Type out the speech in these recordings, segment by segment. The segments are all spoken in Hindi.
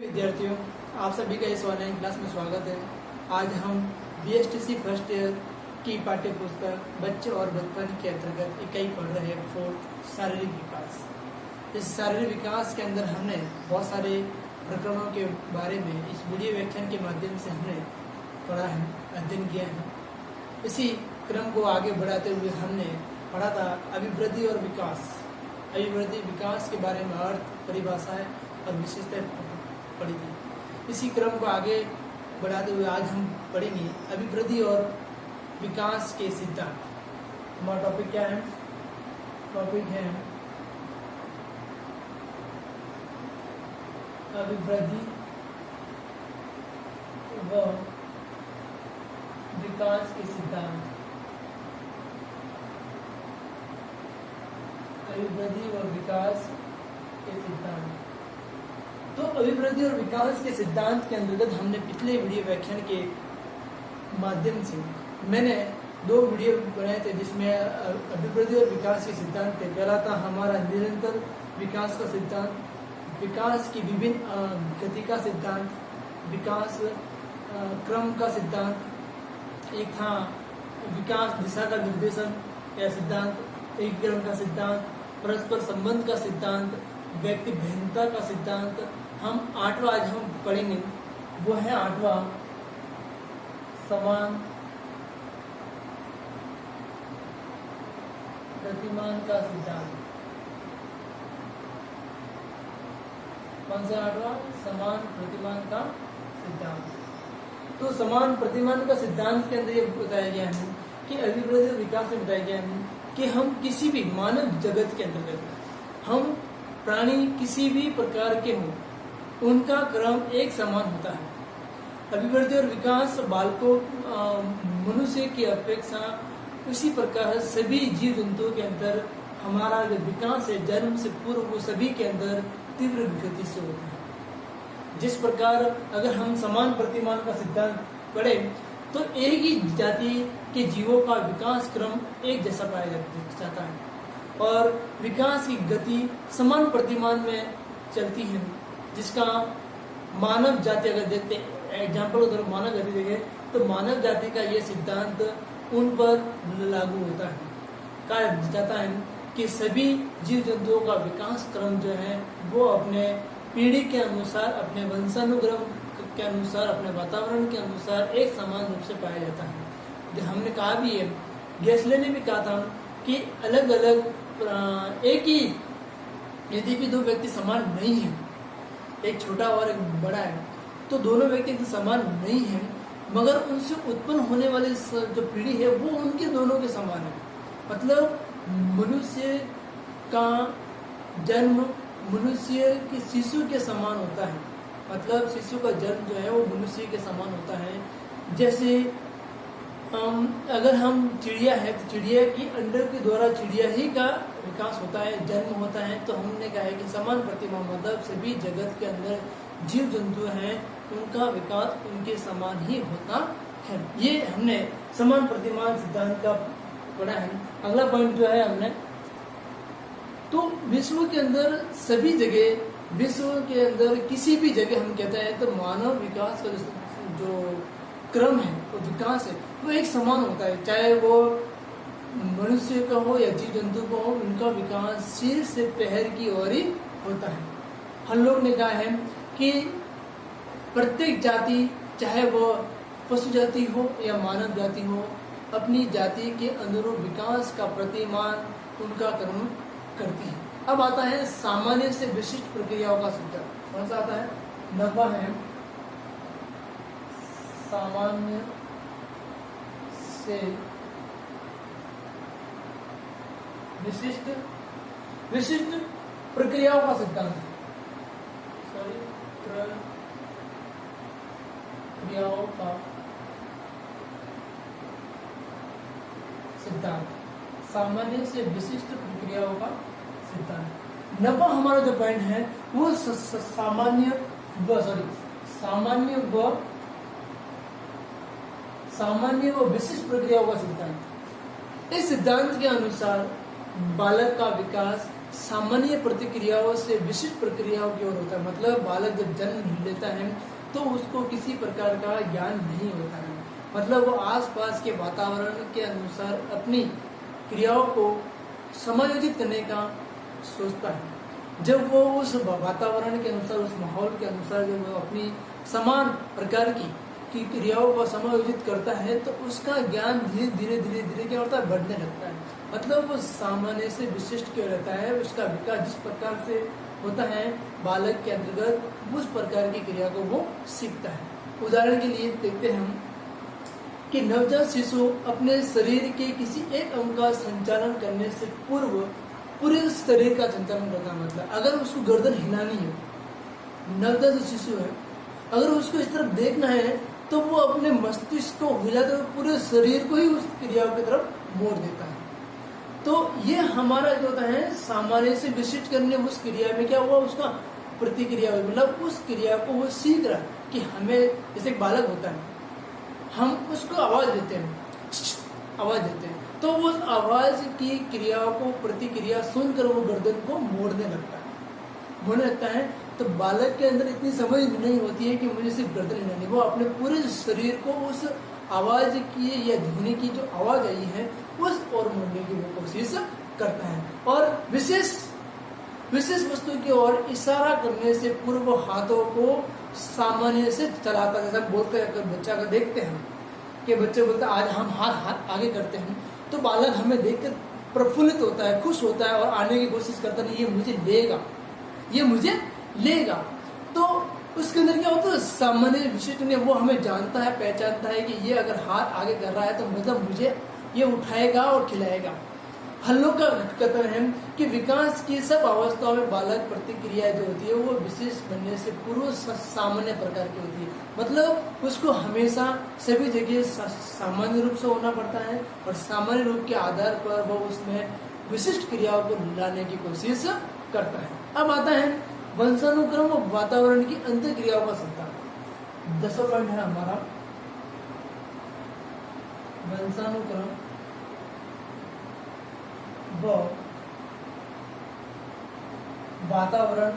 विद्यार्थियों, आप सभी का इस ऑनलाइन क्लास में स्वागत है। आज हम बीएसटीसी फर्स्ट ईयर की पाठ्य पुस्तक बच्चे और बचपन के अंतर्गत इकाई पढ़ रहे हैं फोर्थ शारीरिक विकास। इस शारीरिक विकास के अंदर हमने बहुत सारे प्रकरणों के बारे में इस वीडियो व्याख्यान के माध्यम से हमने पढ़ा है, अध्ययन किया है। इसी क्रम को आगे बढ़ाते हुए हमने पढ़ा था अभिवृद्धि और विकास। अभिवृद्धि विकास के बारे में अर्थ, परिभाषाएं और विशेषताएं पढ़ी थी। इसी क्रम को आगे बढ़ाते हुए आज हम पढ़ेंगे अभिवृद्धि और विकास के सिद्धांत। हमारा टॉपिक क्या है? टॉपिक है अभिवृद्धि व विकास के सिद्धांत। अभिवृद्धि और विकास के सिद्धांत। तो अभिवृद्धि और विकास के सिद्धांत के अंतर्गत हमने पिछले वीडियो व्याख्यान के माध्यम से मैंने 2 वीडियो बनाए थे जिसमें अभिवृद्धि और विकास के सिद्धांत थे। पहला था हमारा निरंतर विकास का सिद्धांत, विकास की विभिन्न गति का सिद्धांत, विकास क्रम का सिद्धांत। एक था विकास दिशा का निर्देशन या सिद्धांत, एकीकरण का सिद्धांत, परस्पर संबंध का सिद्धांत, व्यक्ति भिन्नता का सिद्धांत। हम 8वां आज हम पढ़ेंगे, वो है 8वां समान प्रतिमान का सिद्धांत। कौन सा 8वां? समान प्रतिमान का सिद्धांत। तो समान प्रतिमान का सिद्धांत के अंदर ये बताया गया है कि अभिवृद्धि और विकास में बताया गया है कि हम किसी भी मानव जगत के अंतर्गत हम प्राणी किसी भी प्रकार के हों, उनका क्रम एक समान होता है। अभिवृद्धि और विकास बालकों मनुष्य की अपेक्षा उसी प्रकार सभी जीव जंतुओं के अंदर हमारा जो विकास है जन्म से पूर्व वो सभी के अंदर तीव्र गति से होता है। जिस प्रकार अगर हम समान प्रतिमान का सिद्धांत पढ़े तो एक ही जाति के जीवों का विकास क्रम एक जैसा पाया जाता है और विकास की गति समान प्रतिमान में चलती है। जिसका मानव जाति अगर देखते एग्जाम्पल उधर मानव जाति देखें तो मानव जाति का ये सिद्धांत उन पर लागू होता है। कहा जाता है कि सभी जीव जंतुओं का विकास क्रम जो है वो अपने पीढ़ी के अनुसार, अपने वंशानुक्रम के अनुसार, अपने वातावरण के अनुसार एक समान रूप से पाया जाता है। जो हमने कहा भी है, गेसले ने भी कहा था कि अलग अलग एक ही यदि भी 2 व्यक्ति समान नहीं है, एक छोटा और एक बड़ा है, तो दोनों व्यक्ति समान नहीं है, मगर उनसे उत्पन्न होने वाली जो पीढ़ी है वो उनके दोनों के समान है। मतलब मनुष्य का जन्म मनुष्य के शिशु के समान होता है। मतलब शिशु का जन्म जो है वो मनुष्य के समान होता है। जैसे अगर हम चिड़िया है तो चिड़िया की अंडर के द्वारा चिड़िया ही का विकास होता है, जन्म होता है। तो हमने कहा है कि समान प्रतिमान मतलब सभी जगत के अंदर जीव जंतु हैं उनका विकास उनके समान ही होता है। ये हमने समान प्रतिमान सिद्धांत का पढ़ा है। अगला पॉइंट जो है हमने तो विश्व के अंदर सभी जगह, विश्व के अंदर किसी भी जगह हम कहते हैं तो मानव विकास का जो क्रम है वो विकास है वो एक समान होता है। चाहे वो मनुष्य का हो या जीव जंतु का हो, उनका विकास सिर से पैर की ओर ही होता है। हम लोग ने कहा है कि प्रत्येक जाति, चाहे वो पशु जाति हो या मानव जाति हो, अपनी जाति के अनुरूप विकास का प्रतिमान उनका क्रम करती है। अब आता है सामान्य से विशिष्ट प्रक्रियाओं का सिद्धांत। कौन सा आता है? 9वां है सामान्य से विशिष्ट प्रक्रियाओं का सिद्धांत। प्रक्रियाओं का सिद्धांत, सामान्य से विशिष्ट प्रक्रियाओं का सिद्धांत। 9वां हमारा जो पॉइंट है वो सामान्य व विशिष्ट प्रक्रियाओं का सिद्धांत। इस सिद्धांत के अनुसार बालक का विकास सामान्य प्रतिक्रियाओं से विशिष्ट प्रक्रियाओं की ओर होता है। मतलब बालक जब जन्म लेता है तो उसको किसी प्रकार का ज्ञान नहीं होता है, मतलब वो आसपास के वातावरण के अनुसार अपनी क्रियाओं को समायोजित करने का सोचता है। जब वो उस वातावरण के अनुसार, उस माहौल के अनुसार जब वो अपनी समान प्रकार की क्रियाओं को समायोजित करता है तो उसका ज्ञान धीरे धीरे क्या होता है, बढ़ने लगता है। मतलब वो सामान्य से विशिष्ट क्यों रहता है, उसका विकास जिस प्रकार से होता है बालक के अंतर्गत उस प्रकार की क्रिया को वो सीखता है। उदाहरण के लिए देखते हैं हम कि नवजात शिशु अपने शरीर के किसी एक अंग का संचालन करने से पूर्व पूरे शरीर का संचालन करता है। मतलब अगर उसको गर्दन हिलानी है, नवजात जो शिशु है, अगर उसको इस तरफ देखना है तो वो अपने मस्तिष्क को हिलाते हुए पूरे शरीर को ही उस क्रिया की तरफ मोड़ देता है। तो ये हमारा जो होता है सामान्य से विशिष्ट करने उस क्रिया में क्या हुआ, उसका प्रतिक्रिया हुई। मतलब उस क्रिया को वो सीख रहा कि हमें, जैसे एक बालक होता है, हम उसको आवाज देते हैं, आवाज देते हैं, तो उस आवाज की क्रियाओं को प्रतिक्रिया सुनकर वो गर्दन को मोड़ने लगता है। तो बालक के अंदर इतनी समझ नहीं होती है कि मुझे सिर्फ गर्दन हिलानी, वो अपने पूरे शरीर को उस आवाज की या ध्वनि की जो आवाज आई है उस ओर मोड़ने की वो कोशिश करता है। और विशेष वस्तु की ओर इशारा करने से पूर्व हाथों को सामान्य से चलाता है। जैसा बोलते हैं, अगर बच्चा का देखते हैं कि बच्चे बोलते हैं आज हम हाथ आगे करते हैं, तो बालक हमें देखकर प्रफुल्लित होता है, खुश होता है और आने की कोशिश करता है, ये मुझे लेगा, ये मुझे लेगा। तो उसके अंदर क्या होता है, सामान्य विशिष्ट ने वो हमें जानता है, पहचानता है कि ये अगर हाथ आगे कर रहा है तो मतलब मुझे ये उठाएगा और खिलाएगा। हल्लों का कथन है कि विकास की सब अवस्थाओं में बालक प्रतिक्रिया जो होती है वो विशेष बनने से पूर्व सामान्य प्रकार की होती है। मतलब उसको हमेशा सभी जगह सामान्य रूप से होना पड़ता है और सामान्य रूप के आधार पर वो उसमें विशिष्ट क्रियाओं को लाने की कोशिश करता है। अब आता है वंशानुक्रम और वातावरण की अंतर क्रियाओं का सिद्धांत। 10वां पॉइंट है हमारा वंशानुक्रम व वातावरण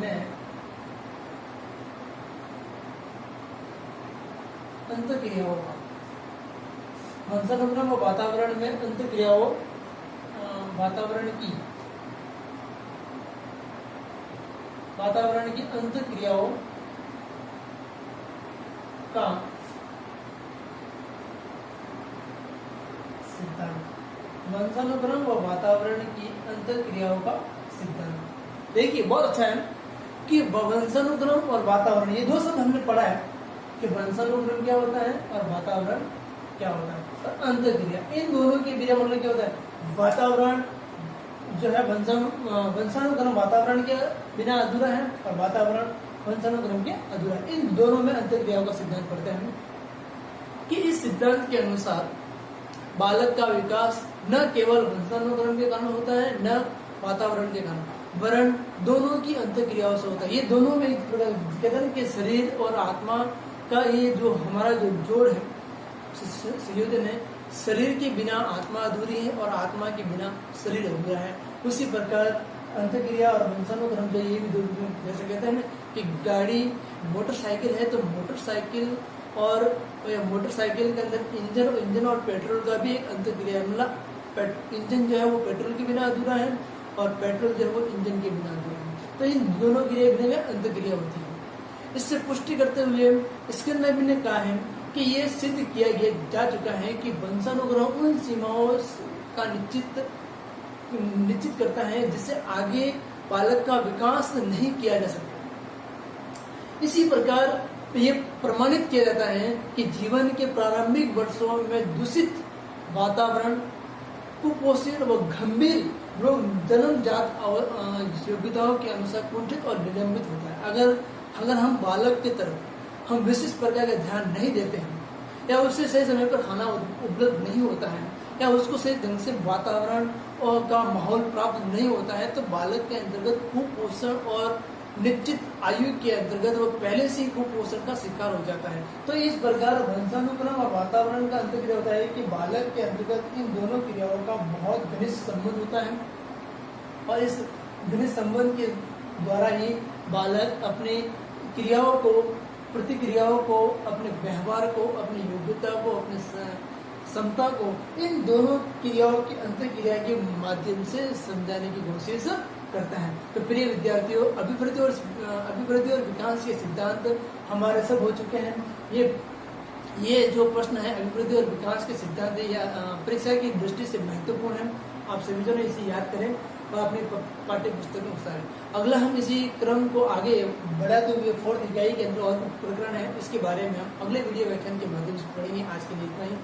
में अंतःक्रियाओं का। वंशानुक्रम व वातावरण में अंतःक्रियाओं, वातावरण की अंतःक्रियाओं का सिद्धांत। वंशानुक्रम व वातावरण की अंतःक्रियाओं का सिद्धांत। देखिए बहुत अच्छा है कि वंशानुक्रम और वातावरण, ये दो शब्द हमने पढ़ा है कि वंशानुक्रम क्या होता है और वातावरण क्या होता है। और अंतःक्रिया, इन दोनों के बीच मतलब क्या होता है, वातावरण जो है वंशानुक्रम वातावरण के बिना अधूरा है और वातावरण वंशानुक्रम के अधूरा है। इन दोनों में अंतःक्रियाओं का सिद्धांत पढ़ते हैं कि इस सिद्धांत के अनुसार बालक का विकास न केवल वंशानुक्रम के कारण होता है न वातावरण के कारण, वरन दोनों की अंतःक्रियाओं से होता है। ये दोनों में कहते हैं कि शरीर और आत्मा का ये जो हमारा जो जोड़ है, संयोजन है, शरीर के बिना आत्मा अधूरी है और आत्मा के बिना शरीर अधूरा है। उसी प्रकार अंतःक्रिया और वंशानुक्रम जो ये भी दो, जैसे कहते हैं ना कि गाड़ी मोटरसाइकिल है तो मोटरसाइकिल और मोटरसाइकिल के अंदर इंजन और पेट्रोल का भी एक अंतःक्रिया, मतलब इंजन जो है वो पेट्रोल के बिना अधूरा है और पेट्रोल जो है वो इंजन के बिना अधूरा है। तो इन दोनों क्रिया बिना अंतःक्रिया होती है। इससे पुष्टि करते हुए स्किनर ने कहा है कि ये सिद्ध किया जा चुका है कि वंशानुक्रम उन सीमाओं का निश्चित करता है जिससे आगे बालक का विकास नहीं किया जा सकता। इसी प्रकार ये प्रमाणित किया जाता है कि जीवन के प्रारंभिक वर्षों में दूषित वातावरण, कुपोषण व गंभीर रोग जन्मजात योग्यताओं के अनुसार कुंठित और निलंबित होता है। अगर हम बालक की तरफ हम विशिष्ट प्रकार का ध्यान नहीं देते हैं या उससे सही समय पर खाना उपलब्ध नहीं होता है या उसको सही ढंग से वातावरण और का माहौल प्राप्त नहीं होता है तो बालक के अंतर्गत कुपोषण और निश्चित आयु के अंतर्गत वो पहले से ही कुपोषण का शिकार हो जाता है। तो इस प्रकार वंशानुक्रम और वातावरण का अंतर्क्रिया होता है कि बालक के अंतर्गत इन दोनों क्रियाओं का बहुत घनिष्ठ संबंध होता है और इस घनिष्ठ संबंध के द्वारा ही बालक अपने क्रियाओं को, प्रतिक्रियाओं को, अपने व्यवहार को, अपनी योग्यता को, अपने क्षमता को इन दोनों क्रियाओं की अंतर्क्रिया के माध्यम से समझाने की कोशिश करता है। तो प्रिय विद्यार्थियों, अभिवृद्धि और विकास के सिद्धांत हमारे सब हो चुके हैं। ये जो प्रश्न है अभिवृद्धि और विकास के सिद्धांत है या परीक्षा की दृष्टि से महत्वपूर्ण है। आप सभी जन इसे याद करें और अपनी पाठ्य पुस्तक में उतारें। अगला हम इसी क्रम को आगे बढ़ाते हुए 4th इकाई के अंदर और प्रकरण है, इसके बारे में हम अगले वीडियो व्याख्यान के माध्यम से पढ़ेंगे। आज के लिए इतना ही।